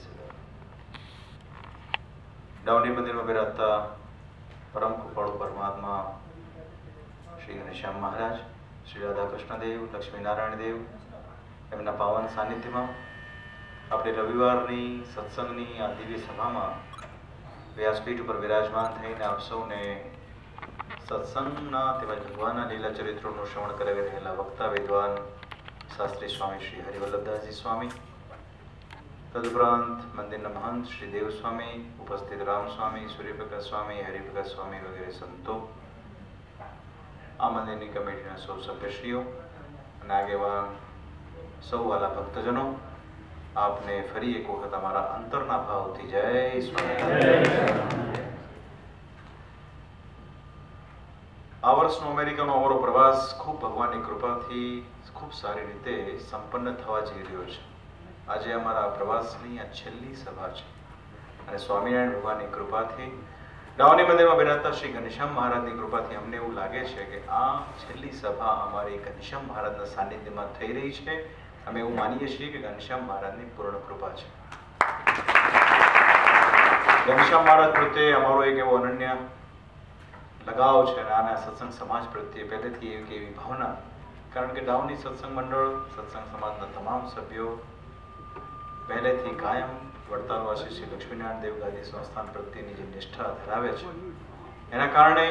સદા. डाउनी मंदिर में विराजता परम कृपाळु परमात्मा श्री घनश्याम महाराज, श्री राधा कृष्ण देव, लक्ष्मी नारायण देव एमना पावन सानिध्य में अपने रविवारनी सत्संगनी आ दिव्य सभा में व्यासपीठ पर विराजमान थईने आप सौने सत्संगना તેમજ ભગવાનના લીલા ચરિત્રોનું શ્રવણ કરાવી રહેલા વક્તા વિદ્વાન શાસ્ત્રી સ્વામી શ્રી હરિવલ્લભદાસજી સ્વામી, તદુપરાંત મંદિરના મહંત શ્રી દેવસ્વામી, ઉપસ્થિત રામસ્વામી, સૂર્યપ્રકાશ સ્વામી, હરિપ્રકાશ સ્વામી વગેરે સંતો, આ મંદિરની કમિટીના સૌ સભ્યશ્રીઓ અને આગેવાન સૌ વાલા ભક્તજનો, આપને ફરી એક વખત અમારા અંતરના ભાવથી જય સ્વામી. આ વર્ષનો અમેરિકાનો અમારો પ્રવાસ ખૂબ ભગવાનની કૃપાથી ખૂબ સારી રીતે સંપન્ન થવા જઈ રહ્યો છે. આજે અમારા પ્રવાસની આ છેલ્લી સભા છે અને સ્વામિનારાયણ ભગવાનની કૃપાથી, ડાઉની મંદિરમાં બિરાજતા શ્રી ઘનશ્યામ મહારાજની કૃપાથી અમને એવું લાગે છે કે આ છેલ્લી સભા અમારી ઘનશ્યામ મહારાજના સાનિધ્યમાં થઈ રહી છે. અમે એવું માનીએ છીએ કે ઘનશ્યામ મહારાજની પૂર્ણ કૃપા છે. ઘનશ્યામ મહારાજ પ્રત્યે અમારો એક એવો અનન્ય लगाव है आना सत्संग समाज प्रत्ये पहले थी एक एवी भावना, कारण के डाउनी सत्संग मंडल सत्संग समाज तमाम सभ्यों पहले थी कायम वडतालवासी श्री लक्ष्मीनारायण देव गादी संस्थान प्रत्येनी जे निष्ठा धरावे छे एना कारणे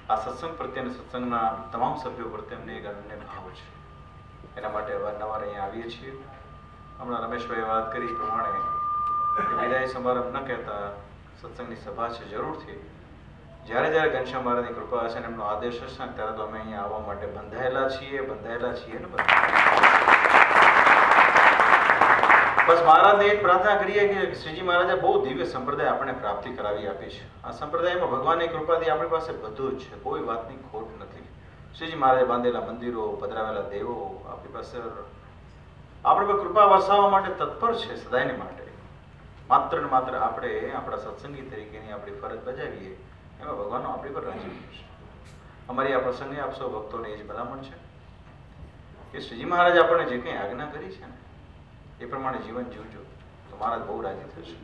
आ सत्संग प्रत्ये सत्संगना तमाम सभ्यों प्रत्ये अमने एक अनन्य भाव छे. एना माटे अवारनवार अहींया आवीए छीए. हमणां रमेशभाईए वात करी प्रमाणे विदाय समारंभ न कहेता सत्संगनी सभा छे जरूरथी જ્યારે જ્યારે ઘનશ્યામ મહારાજની કૃપા હશે ને એમનો આદેશ હશે ને ત્યારે તો અમે અહીંયા આવવા માટે બંધાયેલા છીએ ને. બસ મહારાજને એક પ્રાર્થના કરીએ કે શ્રીજી મહારાજે બહુ દિવ્ય સંપ્રદાય આપણે પ્રાપ્તિ કરાવી આપી છે. આ સંપ્રદાયમાં ભગવાનની કૃપાથી આપણી પાસે બધું જ છે, કોઈ વાતની ખોટ નથી. શ્રીજી મહારાજે બાંધેલા મંદિરો, પધરાવેલા દેવો આપણી પાસે આપણે પર કૃપા વરસાવવા માટે તત્પર છે સદાયને માટે. માત્ર ને માત્ર આપણે આપણા સત્સંગી તરીકેની આપણી ફરજ બજાવીએ એમાં ભગવાનનો આપણી પર રાજી છે. અમારી આ પ્રસંગે આપ સૌ ભક્તોને એ જ ભલામણ છે કે શ્રીજી મહારાજ આપણને જે કંઈ આજ્ઞા કરી છે ને એ પ્રમાણે જીવન જીવજો તો મહારાજ બહુ રાજી થશે.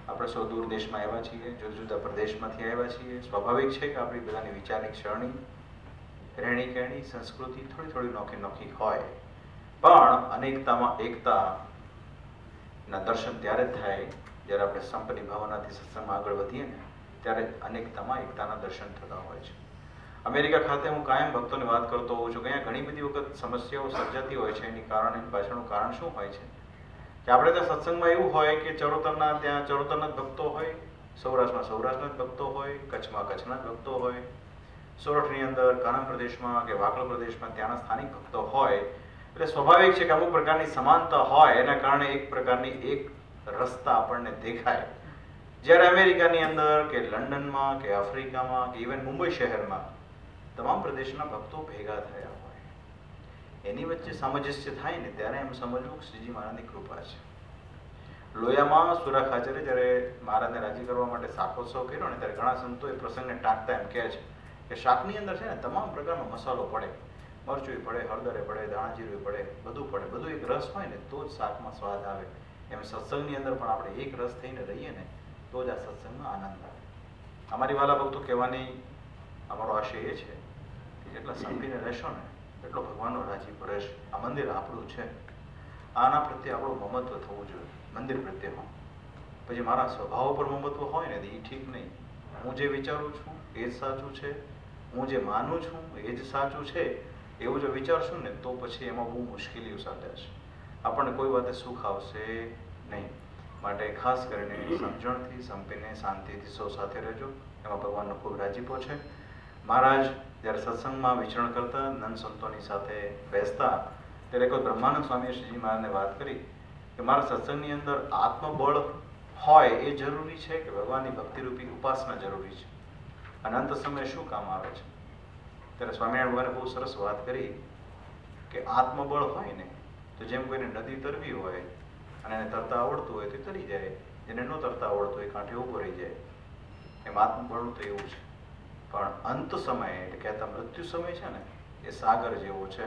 આપણે સૌ દૂર દેશમાં આવ્યા છીએ, જુદા જુદા પ્રદેશમાંથી આવ્યા છીએ. સ્વાભાવિક છે કે આપણી બધાની વિચારની ક્ષરણી, રહેણી કહેણી, સંસ્કૃતિ થોડી થોડી નોખી નોખી હોય, પણ અનેકતામાં એકતાના દર્શન ત્યારે જ થાય જ્યારે આપણે સંપની ભાવનાથી સત્સંગમાં આગળ વધીએ ને ત્યારે અનેકતામાં એકતાના દર્શન થતા હોય છે. અમેરિકા ખાતે હું કાયમ ભક્તોને વાત કરતો હોઉં છું કે અહીંયા ઘણી બધી વખત સમસ્યાઓ સર્જાતી હોય છે. એની પાછળનું કારણ શું હોય છે કે આપણે ત્યાં સત્સંગમાં એવું હોય કે ચરોતરના ત્યાં ચરોતરના જ ભક્તો હોય, સૌરાષ્ટ્રમાં સૌરાષ્ટ્રના જ ભક્તો હોય, કચ્છમાં કચ્છના જ ભક્તો હોય, સોરઠની અંદર કાનમ પ્રદેશમાં કે વાકડ પ્રદેશમાં ત્યાંના સ્થાનિક ભક્તો હોય. એટલે સ્વાભાવિક છે કે અમુક પ્રકારની સમાનતા હોય એના કારણે એક પ્રકારની એક રસ્તા આપણને દેખાય. જ્યારે અમેરિકાની અંદર કે લંડનમાં કે આફ્રિકામાં કે ઇવન મુંબઈ શહેરમાં તમામ પ્રદેશના ભક્તો ભેગા થયા હોય, એની વચ્ચે સામંજસ્ય થાય ને ત્યારે એમ સમજવું કે શ્રીજી મહારાજની કૃપા છે. લોયામાં સુરા ખાચરે જ્યારે મહારાજને રાજી કરવા માટે શાકોત્સવ કર્યો ને ત્યારે ઘણા સંતો એ પ્રસંગને ટાંકતા એમ કહે છે કે શાકની અંદર છે ને તમામ પ્રકારનો મસાલો પડે, મરચું પડે, હળદરે પડે, દાણાજીરું પડે, બધું પડે, બધું એક રસ હોય ને તો જ શાકમાં સ્વાદ આવે. એમ સત્સંગની અંદર પણ આપણે એક રસ થઈને રહીએ ને તો જ આ સત્સંગમાં આનંદ આવે. અમારી વાલા ભક્તો કહેવાની અમારો આશય એ છે કે જેટલા સંપીને રહેશો ને એટલો ભગવાનનો રાજીપો રહેશે. આ મંદિર આપણું છે, આના પ્રત્યે આપણું મમત્વ થવું જોઈએ, મંદિર પ્રત્યેમાં. પછી મારા સ્વભાવ પર મમત્વ હોય ને એ ઠીક નહીં. હું જે વિચારું છું એ જ સાચું છે, હું જે માનું છું એ જ સાચું છે, એવું જો વિચારશું ને તો પછી એમાં બહુ મુશ્કેલીઓ સર્જાશે. આપણને કોઈ વાતે સુખ આવશે નહીં. માટે ખાસ કરીને સમજણથી, સંપીને, શાંતિથી સૌ સાથે રહેજો. એમાં ભગવાનનો ખૂબ રાજીપો છે. મહારાજ જ્યારે સત્સંગમાં વિચરણ કરતા, નંદ સંતોની સાથે બેસતા, ત્યારે કોઈ બ્રહ્માનંદ સ્વામીએ શ્રીજી મહારાજને વાત કરી કે મારા સત્સંગની અંદર આત્મબળ હોય એ જરૂરી છે કે ભગવાનની ભક્તિરૂપી ઉપાસના જરૂરી છે, અને અંત સમયે શું કામ આવે છે? ત્યારે સ્વામિનારાયણ ભગવાને બહુ સરસ વાત કરી કે આત્મબળ હોય ને તો જેમ કોઈને નદી તરવી હોય અને એને તરતા આવડતું હોય તો તરી જાય, જેને ન તરતા આવડતું હોય કાંઠે ઊભો રહી જાય. એમ આત્મબળનું તો એવું છે. પણ અંત સમયે એટલે કહેતા મૃત્યુ સમય છે ને એ સાગર જેવો છે.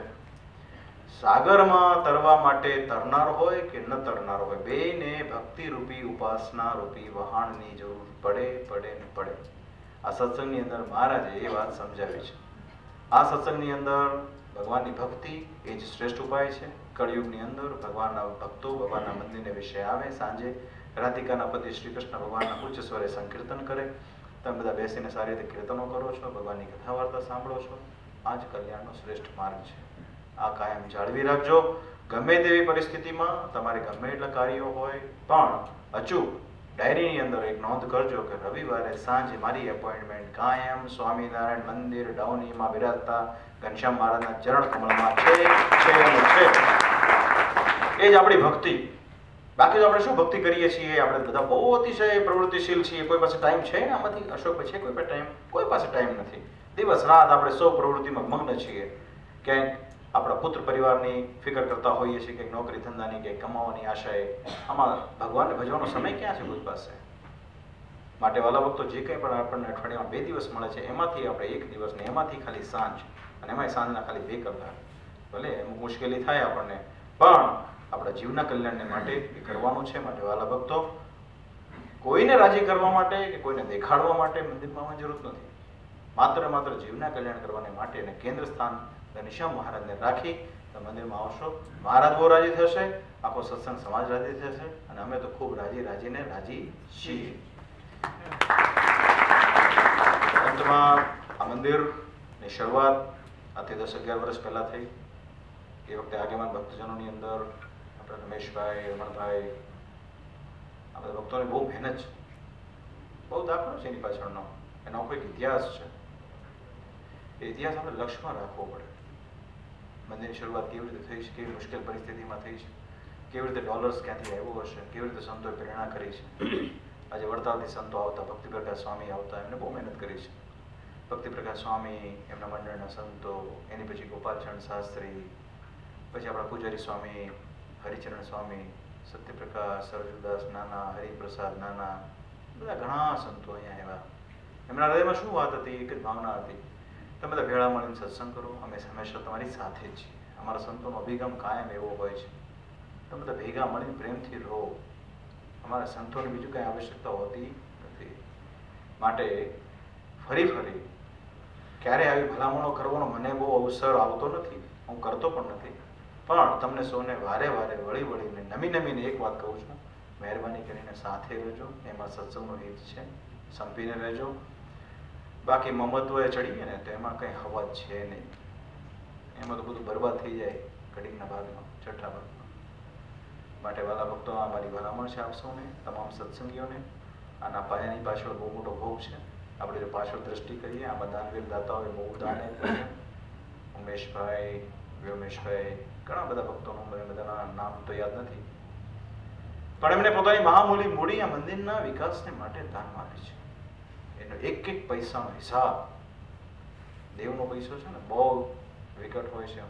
સાગરમાં તરવા માટે તરનાર હોય કે ન તરનાર હોય, બેને ભક્તિ રૂપી ઉપાસના રૂપી વહાણની જરૂર પડે ને પડે. આ સત્સંગની અંદર મહારાજે એ વાત સમજાવી છે. આ સત્સંગની અંદર ભગવાનની ભક્તિ એ જ શ્રેષ્ઠ ઉપાય છે. કળિયુગની અંદર ભગવાનના ભક્તો ભગવાનના મંદિરને વિશે આવે, સાંજે રાધિકાના પતિ શ્રી કૃષ્ણ ભગવાનના ઉચ્ચ સ્વરે સંકીર્તન કરે. તમે બધા બેસીને સારી રીતે કીર્તનો કરો છો, ભગવાનની કથા વાર્તા સાંભળો છો. આ જ કલ્યાણનો શ્રેષ્ઠ માર્ગ છે. આ કાયમ જાળવી રાખજો. ગમે તેવી પરિસ્થિતિમાં તમારે ગમે એટલા કાર્યો હોય પણ અચૂક ડાયરીની અંદર એક નોંધ કરજો કે રવિવારે સાંજે મારી એપોઇન્ટમેન્ટ કાયમ સ્વામિનારાયણ મંદિર ડાઉનીમાં બિરાજતા ઘનશ્યામ મહારાજના ચરણ કમળમાં છે. એ જ આપણી ભક્તિ. બાકી તો આપણે શું ભક્તિ કરીએ છીએ? આપણે બધા બહુ અતિશય પ્રવૃત્તિશીલ છીએ. કોઈ પાસે ટાઈમ છે આમાંથી? અશોકભાઈ છે કોઈ પાસે ટાઈમ? કોઈ પાસે ટાઈમ નથી. દિવસ રાત આપણે સૌ પ્રવૃત્તિમાં મગ્ન છીએ. ક્યાંક આપણા પુત્ર પરિવારની ફિકર કરતા હોઈએ છીએ, કંઈક નોકરી ધંધાની, કંઈક કમાવાની આશાએ. આમાં ભગવાનને ભજવાનો સમય ક્યાં છે કોઈ પાસે? માટે વાલા ભક્તો, જે કંઈ પણ આપણને અઠવાડિયામાં 2 દિવસ મળે છે એમાંથી આપણે 1 દિવસ ને એમાંથી ખાલી સાંજ, અને એમાંય સાંજના ખાલી 2 કલાક, ભલે અમુક મુશ્કેલી થાય આપણને, પણ આપણા જીવના કલ્યાણને માટે એ કરવાનું છે. માટે વાલા ભક્તો, કોઈને રાજી કરવા માટે કે કોઈને દેખાડવા માટે મંદિરમાં આવવાની જરૂર નથી. માત્ર જીવના કલ્યાણ કરવાને માટે અને કેન્દ્ર સ્થાન ઘનશ્યામ મહારાજને રાખી મંદિરમાં આવશો. મહારાજ બહુ રાજી થશે, આખો સત્સંગ સમાજ રાજી થશે, અને અમે તો ખૂબ રાજી છીએ. અંતમાં આ મંદિરની શરૂઆત આજથી 10-11 વર્ષ પહેલા થઈ. એ વખતે આગેવાન ભક્તજનોની અંદર આપણા રમેશભાઈ, રમણભાઈ, આ બધા ભક્તોની બહુ મહેનત છે, બહુ દાખલો છે એની પાછળનો. એનો કોઈક ઇતિહાસ છે. એ ઇતિહાસ આપણે લક્ષ્યમાં રાખવો પડે. મંદિરની શરૂઆત કેવી રીતે થઈ છે, કેવી મુશ્કેલ પરિસ્થિતિમાં થઈ છે, કેવી રીતે ડોલર્સ ક્યાંથી આવ્યો હશે, કેવી રીતે સંતોએ પ્રેરણા કરી છે. આજે વડતાલથી સંતો આવતા, ભક્તિપ્રકાશ સ્વામી આવતા, એમને બહુ મહેનત કરી છે. ભક્તિપ્રકાશ સ્વામી, એમના મંડળના સંતો, એની પછી ગોપાલચંદ શાસ્ત્રી, પછી આપણા પૂજારી સ્વામી હરિચરણ સ્વામી, સત્યપ્રકાશ, સરજુદાસ નાના, હરિપ્રસાદ નાના, બધા ઘણા સંતો અહીંયા આવ્યા. એમના હૃદયમાં શું વાત હતી? એક જ ભાવના હતી, તમે બધા ભેળા મળીને સત્સંગ કરો, અમે હંમેશા તમારી સાથે જ છીએ. અમારા સંતોનો અભિગમ કાયમ એવો હોય છે, તમે બધા ભેગા મળીને પ્રેમથી રહો. અમારા સંતોની બીજું કંઈ આવશ્યકતા હોતી નથી. માટે ફરી ક્યારે આવી ભલામણો કરવાનો મને બહુ અવસર આવતો નથી, હું કરતો પણ નથી. પણ તમને સૌને વારે વળીને નમીને એક વાત કહું છું, મહેરબાની કરીને સાથે રહેજો. એમાં સત્સંગનો હિત છે, સંપીને રહેજો. બાકી મમત્વએ ચડીએ ને તો એમાં કંઈ હવા છે નહીં. એમાં તો બધું બરબાદ થઈ જાય ઘડીકના ભાગમાં, છઠ્ઠા ભાગમાં. માટે વાલા ભક્તો, આ મારી ભલામણ છે આપ સૌને, તમામ સત્સંગીઓને. આના પાયાની પાછળ બહુ મોટો ભોગ છે. આપણે જો પાછળ દ્રષ્ટિ કરીએ, આમાં દાનવીર દાતાઓએ બહુ દાન કર્યું. ઉમેશભાઈ, વ્યોમેશભાઈ, ઘણા બધા ભક્તોનું મને બધાના નામ તો યાદ નથી, પણ એમને પોતાની મહામૂલી મૂડી આ મંદિરના વિકાસને માટે દાનમાં આપી છે. એનો એક પૈસાનો હિસાબ, દેવનો પૈસો છે ને, બહુ વિકટ હોય છે.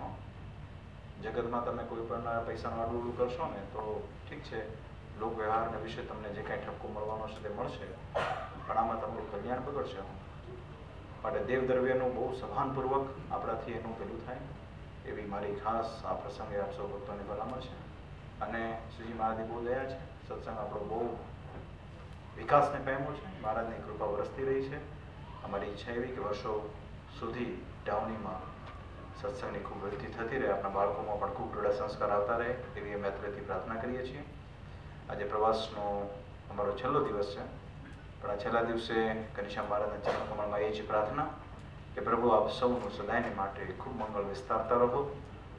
જગતમાં તમે કોઈ પણ પૈસાનું આડું કરશો ને તો ઠીક છે, લોક વ્યવહારના વિશે તમને જે કાંઈ ઠપકો મળવાનો છે તે મળશે, પણ આમાં તમારું કલ્યાણ બગડશે. માટે દેવ દ્રવ્યનું બહુ સભાનપૂર્વક આપણાથી એનું પેલું થાય, એવી મારી ખાસ આ પ્રસંગે આપ સૌ ભક્તોની ભલામણ છે. અને શ્રીજી મહારાજની બહુ દયા છે, સત્સંગ આપણો બહુ વિકાસને પામ્યો છે, મહારાજની કૃપા વરસતી રહી છે. અમારી ઈચ્છા એવી કે વર્ષો સુધી ડાઉનીમાં સત્સંગની ખૂબ વૃદ્ધિ થતી રહે, આપણા બાળકોમાં પણ ખૂબ દૃઢ સંસ્કાર આવતા રહે, એવી અમે અત્રેથી પ્રાર્થના કરીએ છીએ. આજે પ્રવાસનો અમારો છેલ્લો દિવસ છે, પણ આ છેલ્લા દિવસે ઘનશ્યામ મહારાજના ચરણ કમળમાં એ જ પ્રાર્થના કે પ્રભુ આપ સૌનું સદાયને માટે ખૂબ મંગળ વિસ્તારતા રહો.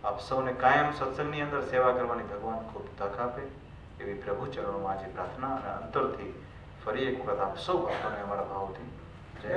આપ સૌને કાયમ સત્સંગની અંદર સેવા કરવાની ભગવાન ખૂબ તક આપે, એવી પ્રભુ ચરણોમાં આજે પ્રાર્થના. અને અંતરથી ફરી એક વખત આપ સૌ ભક્તોને અમારા ભાવથી જય